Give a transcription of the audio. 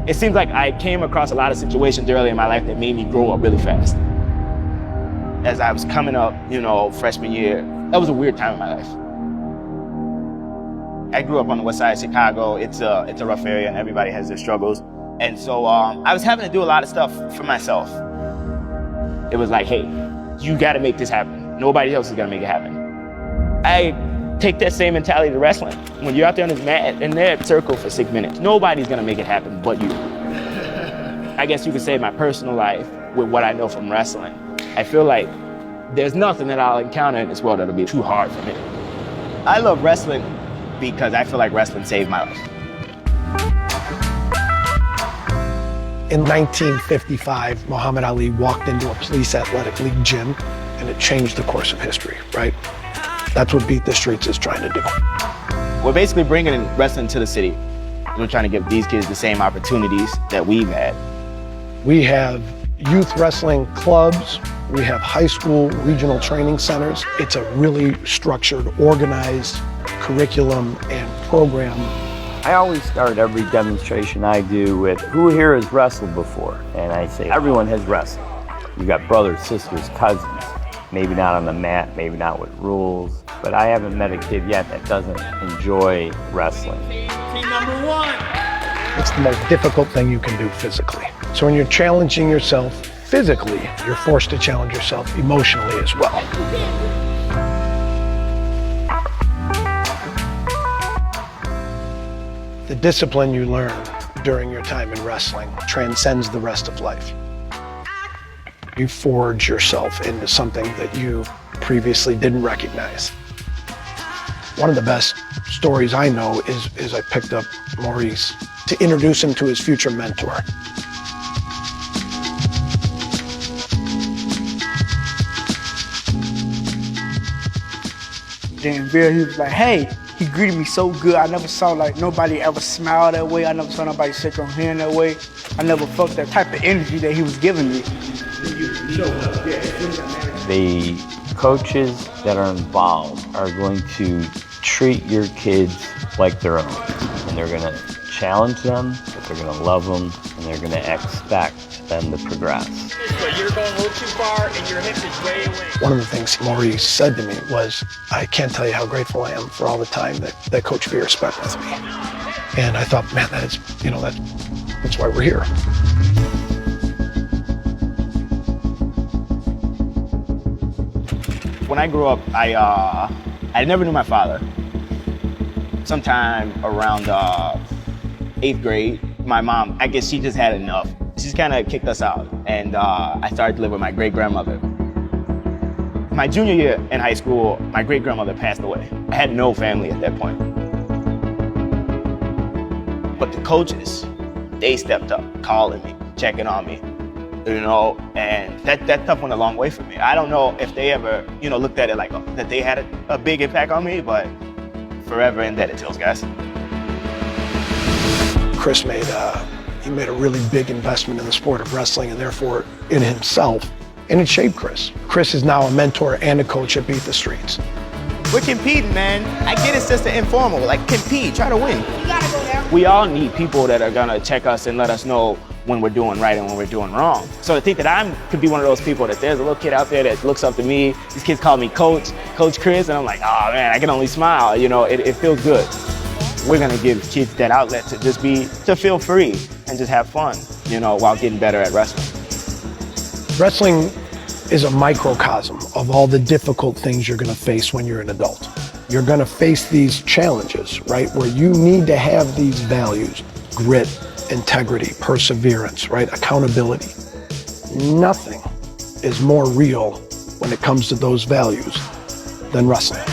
It seems like I came across a lot of situations early in my life that made me grow up really fast. As I was coming up, freshman year, that was a weird time in my life. I grew up on the west side of Chicago. It's a rough area and everybody has their struggles. And so I was having to do a lot of stuff for myself. It was like, hey, you gotta make this happen. Nobody else is gonna make it happen. I take that same mentality to wrestling. When you're out there on this mat in that circle for 6 minutes, nobody's gonna make it happen but you. I guess you could say my personal life with what I know from wrestling. I feel like there's nothing that I'll encounter in this world that'll be too hard for me. I love wrestling because I feel like wrestling saved my life. In 1955, Muhammad Ali walked into a police athletic league gym and it changed the course of history, right? That's what Beat the Streets is trying to do. We're basically bringing wrestling to the city. We're trying to give these kids the same opportunities that we've had. We have youth wrestling clubs. We have high school regional training centers. It's a really structured, organized curriculum and program. I always start every demonstration I do with, who here has wrestled before? And I say, everyone has wrestled. You've got brothers, sisters, cousins. Maybe not on the mat, maybe not with rules, but I haven't met a kid yet that doesn't enjoy wrestling. Team number 1. It's the most difficult thing you can do physically. So when you're challenging yourself physically, you're forced to challenge yourself emotionally as well. The discipline you learn during your time in wrestling transcends the rest of life. You forge yourself into something that you previously didn't recognize. One of the best stories I know is I picked up Maurice to introduce him to his future mentor. Dan Bill, he was like, hey, he greeted me so good. I never saw nobody ever smile that way. I never saw nobody shake their hand that way. I never felt that type of energy that he was giving me. The coaches that are involved are going to treat your kids like their own. And they're gonna challenge them, but they're gonna love them, and they're gonna expect them to progress. But you're going a little too far and your hip is way away. One of the things Maurice said to me was, I can't tell you how grateful I am for all the time that Coach Veer spent with me. And I thought, man, that's why we're here. When I grew up, I never knew my father. Sometime around 8th grade, my mom, I guess she just had enough. She just kind of kicked us out, and I started to live with my great-grandmother. My junior year in high school, my great-grandmother passed away. I had no family at that point. But the coaches, they stepped up, calling me, checking on me, and that stuff went a long way for me. I don't know if they ever, looked at it like that they had a big impact on me, but forever indebted to those guys. Chris made a really big investment in the sport of wrestling and therefore in himself, and it shaped Chris. Chris is now a mentor and a coach at Beat the Streets. We're competing, man. I get it's just an informal, compete, try to win. You gotta go there. We all need people that are gonna check us and let us know when we're doing right and when we're doing wrong. So I think that could be one of those people that there's a little kid out there that looks up to me. These kids call me Coach Chris, and I'm like, oh man, I can only smile. It feels good. We're gonna give kids that outlet to feel free and just have fun, while getting better at wrestling. Wrestling is a microcosm of all the difficult things you're gonna face when you're an adult. You're gonna face these challenges, right? Where you need to have these values, grit, integrity, perseverance, right? Accountability. Nothing is more real when it comes to those values than wrestling.